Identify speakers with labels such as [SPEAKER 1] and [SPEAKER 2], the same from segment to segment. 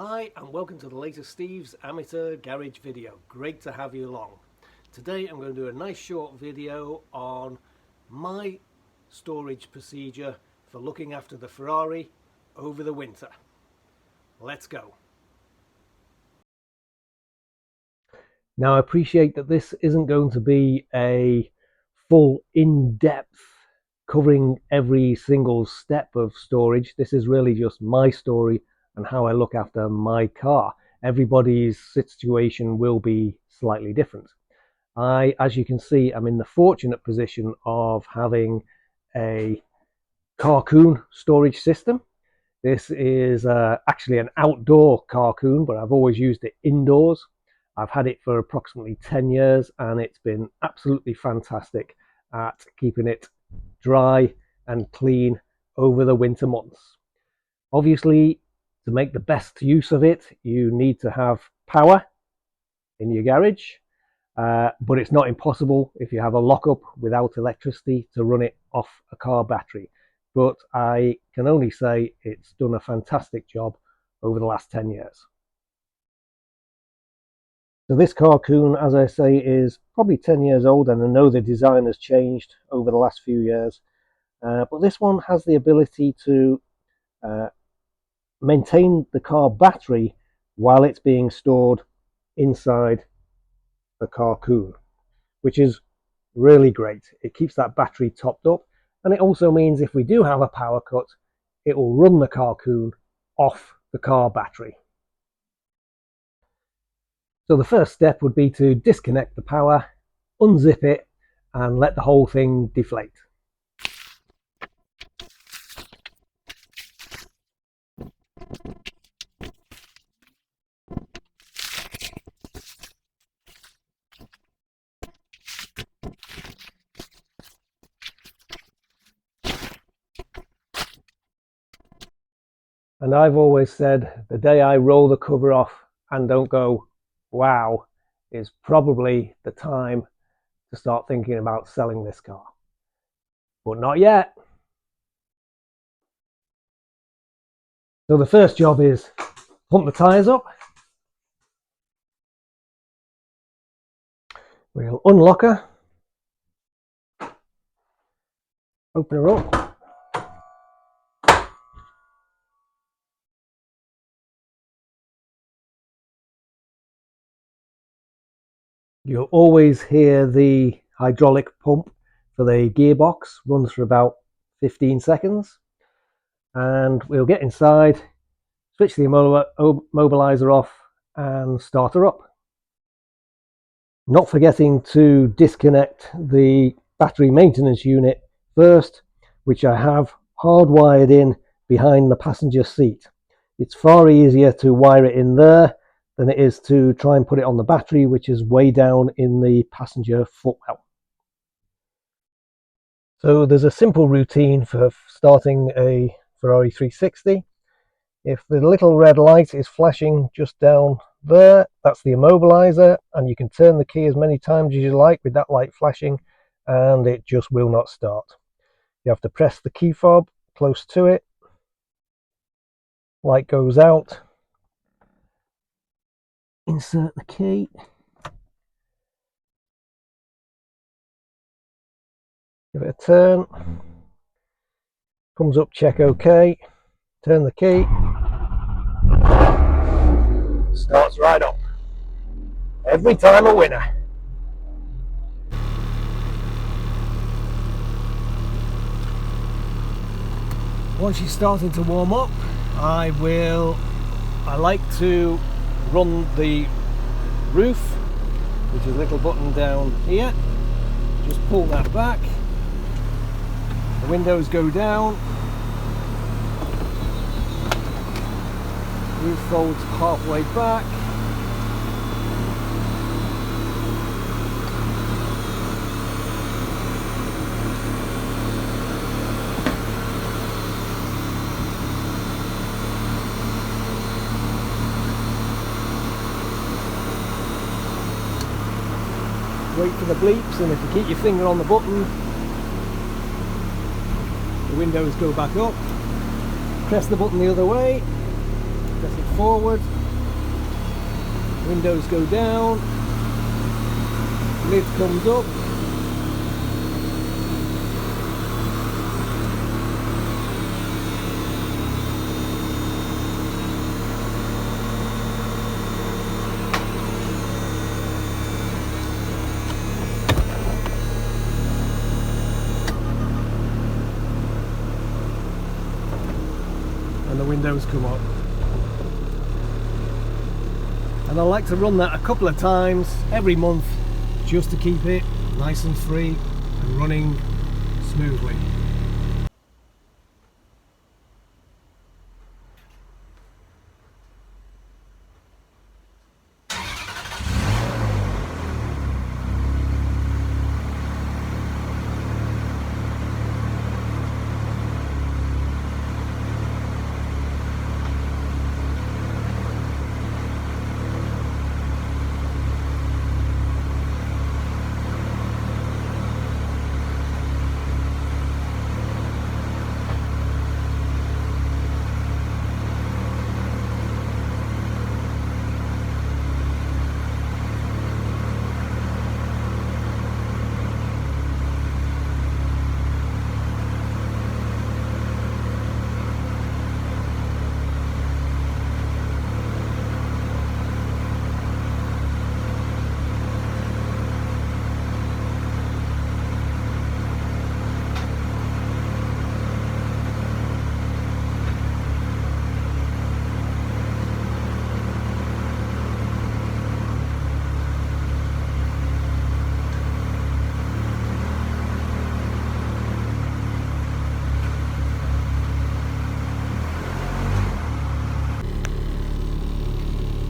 [SPEAKER 1] Hi and welcome to the latest Steve's Amateur Garage video. Great to have you along. Today I'm going to do a nice short video on my storage procedure for looking after the Ferrari over the winter. Let's go. Now I appreciate that this isn't going to be a full in-depth covering every single step of storage. This is really just my story and how I look after my car. Everybody's situation will be slightly different. As you can see, I'm in the fortunate position of having a car.Coon storage system. This is actually an outdoor car.Coon, but I've always used it indoors. I've had it for approximately 10 years and it's been absolutely fantastic at keeping it dry and clean over the winter months. Obviously, to make the best use of it, you need to have power in your garage, but it's not impossible if you have a lockup without electricity to run it off a car battery. But I can only say it's done a fantastic job over the last 10 years. So this car.Coon, as I say, is probably 10 years old, and I know the design has changed over the last few years. But this one has the ability to maintain the car battery while it's being stored inside the car.Coon, which is really great. It keeps that battery topped up, and it also means if we do have a power cut, it will run the car.Coon off the car battery. So the first step would be to disconnect the power, unzip it, and let the whole thing deflate. And I've always said the day I roll the cover off and don't go, wow, is probably the time to start thinking about selling this car. But not yet. So the first job is pump the tyres up. We'll unlock her, open her up. You'll always hear the hydraulic pump for the gearbox, runs for about 15 seconds. And we'll get inside, switch the immobilizer off and start her up. Not forgetting to disconnect the battery maintenance unit first, which I have hardwired in behind the passenger seat. It's far easier to wire it in there than it is to try and put it on the battery, which is way down in the passenger footwell. So there's a simple routine for starting a Ferrari 360. If the little red light is flashing just down there, that's the immobilizer, and you can turn the key as many times as you like with that light flashing and it just will not start. You have to press the key fob close to it, light goes out, insert the key, give it a turn, comes up, check OK, turn the key, starts right up. Every time a winner. Once she's starting to warm up, I like to run the roof, which is a little button down here. Just pull that back. The windows go down. Roof folds halfway back. Wait for the bleeps, and if you keep your finger on the button, the windows go back up. Press the button the other way, press it forward, windows go down, lid comes up, and the windows come up. And I like to run that a couple of times every month just to keep it nice and free and running smoothly.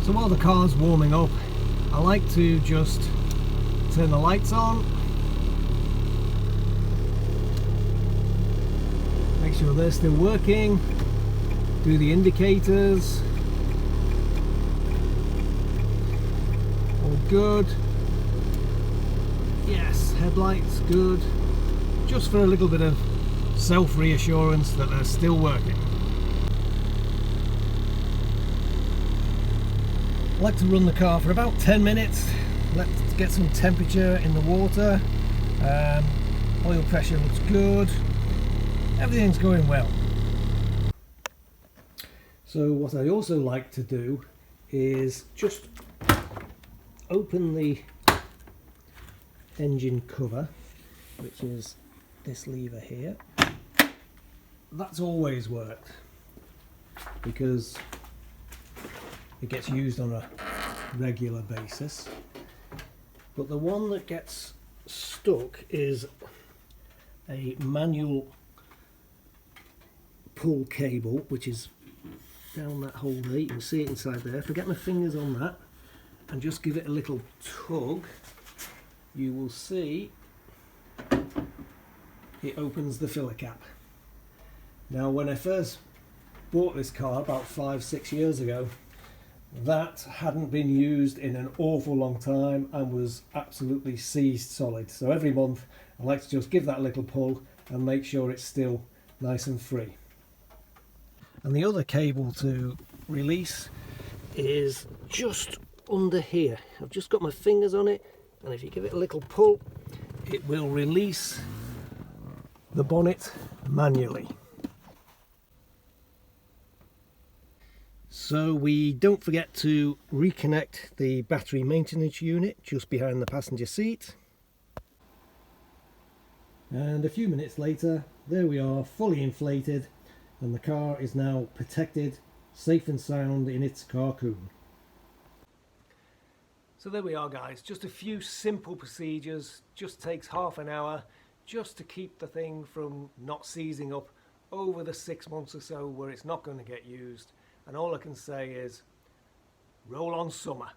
[SPEAKER 1] So while the car's warming up, I like to just turn the lights on, make sure they're still working, do the indicators, all good, yes, headlights good, just for a little bit of self-reassurance that they're still working. I like to run the car for about 10 minutes, let's get some temperature in the water, oil pressure looks good, everything's going well. So what I also like to do is just open the engine cover, which is this lever here. That's always worked because it gets used on a regular basis, but the one that gets stuck is a manual pull cable, which is down that hole there. You can see it inside there. If I get my fingers on that and just give it a little tug, you will see it opens the filler cap. Now when I first bought this car about 5-6 years ago, that hadn't been used in an awful long time and was absolutely seized solid. So every month I like to just give that a little pull and make sure it's still nice and free. And the other cable to release is just under here. I've just got my fingers on it, and if you give it a little pull, it will release the bonnet manually. So we don't forget to reconnect the battery maintenance unit just behind the passenger seat. And a few minutes later, there we are, fully inflated, and the car is now protected, safe and sound in its carcoon. So there we are guys, just a few simple procedures, just takes half an hour just to keep the thing from not seizing up over the 6 months or so where it's not going to get used. And all I can say is, roll on summer.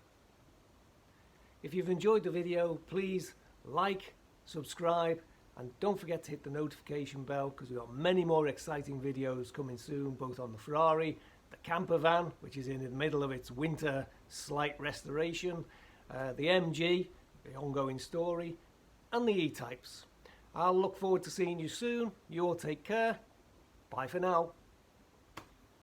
[SPEAKER 1] If you've enjoyed the video, please like, subscribe, and don't forget to hit the notification bell because we've got many more exciting videos coming soon, both on the Ferrari, the camper van, which is in the middle of its winter slight restoration, the MG, the ongoing story, and the E-Types. I'll look forward to seeing you soon. You all take care. Bye for now.